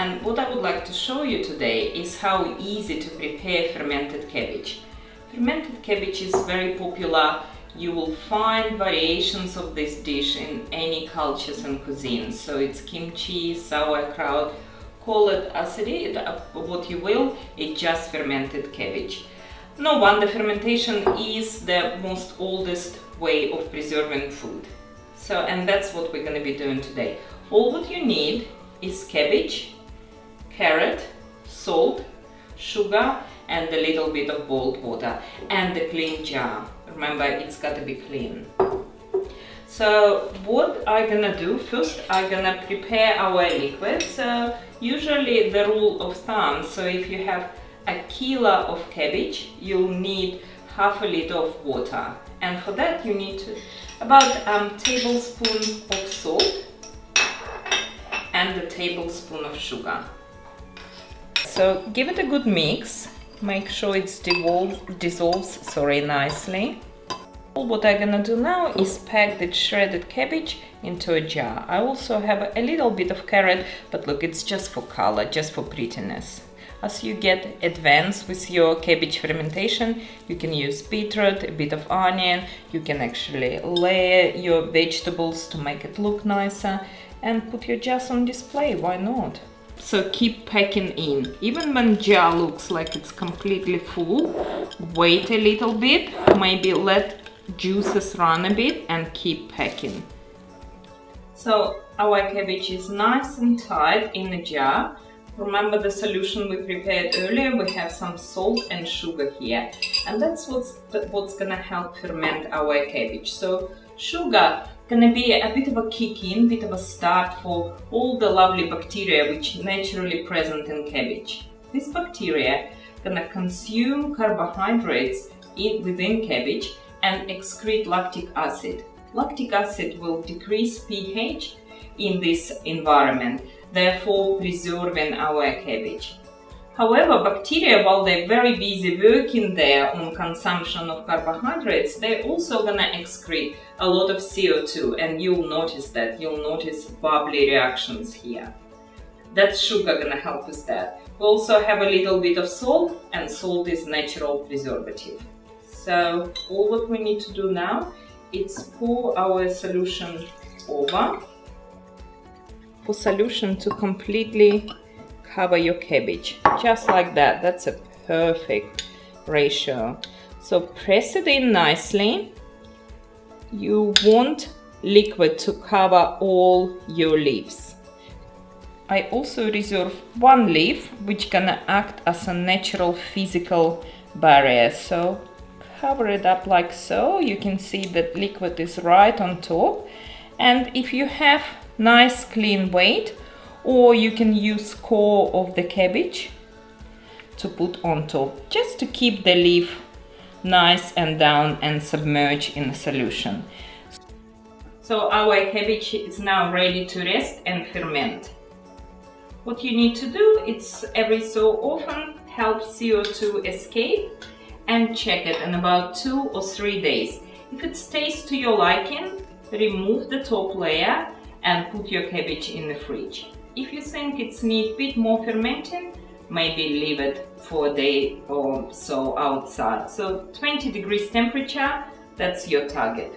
And what I would like to show you today is how easy to prepare fermented cabbage. Fermented cabbage is very popular. You will find variations of this dish in any cultures and cuisines. So it's kimchi, sauerkraut, call it as it is, what you will, it's just fermented cabbage. No wonder fermentation is the most oldest way of preserving food. So, and that's what we're going to be doing today. All what you need is cabbage, carrot, salt, sugar, and a little bit of boiled water, and a clean jar. Remember, it's got to be clean. So what I'm gonna do first, I'm gonna prepare our liquid. So usually the rule of thumb, so if you have a kilo of cabbage, you'll need half a liter of water, and for that you need about a tablespoon of salt and a tablespoon of sugar. So give it a good mix. Make sure it dissolves nicely. What I'm gonna do now is pack the shredded cabbage into a jar. I also have a little bit of carrot, but look, it's just for color, just for prettiness. As you get advanced with your cabbage fermentation, you can use beetroot, a bit of onion. You can actually layer your vegetables to make it look nicer and put your jars on display. Why not? So keep packing in. Even when jar looks like it's completely full, wait a little bit, maybe let juices run a bit and keep packing. So our cabbage is nice and tight in a jar. Remember the solution we prepared earlier? We have some salt and sugar here, and that's what's gonna help ferment our cabbage. So sugar gonna be a bit of a kick-in, bit of a start for all the lovely bacteria which naturally present in cabbage. This bacteria gonna consume carbohydrates within cabbage and excrete lactic acid. Lactic acid will decrease pH in this environment, therefore preserving our cabbage. However, bacteria, while they're very busy working there on consumption of carbohydrates, they're also gonna excrete a lot of CO2, and you'll notice that. You'll notice bubbly reactions here. That's sugar gonna help with that. We also have a little bit of salt, and salt is natural preservative. So all what we need to do now is pour our solution over. For solution to completely cover your cabbage, just like that. That's a perfect ratio. So press it in nicely. You want liquid to cover all your leaves. I also reserve one leaf which gonna act as a natural physical barrier. So cover it up like so. You can see that liquid is right on top, and if you have nice clean weight, or you can use core of the cabbage to put on top, just to keep the leaf nice and down and submerged in the solution. So our cabbage is now ready to rest and ferment. What you need to do is every so often help CO2 escape and check it in about 2 or 3 days. If it stays to your liking, remove the top layer and put your cabbage in the fridge. If you think it's need a bit more fermenting, maybe leave it for a day or so outside. So 20 degrees temperature, that's your target.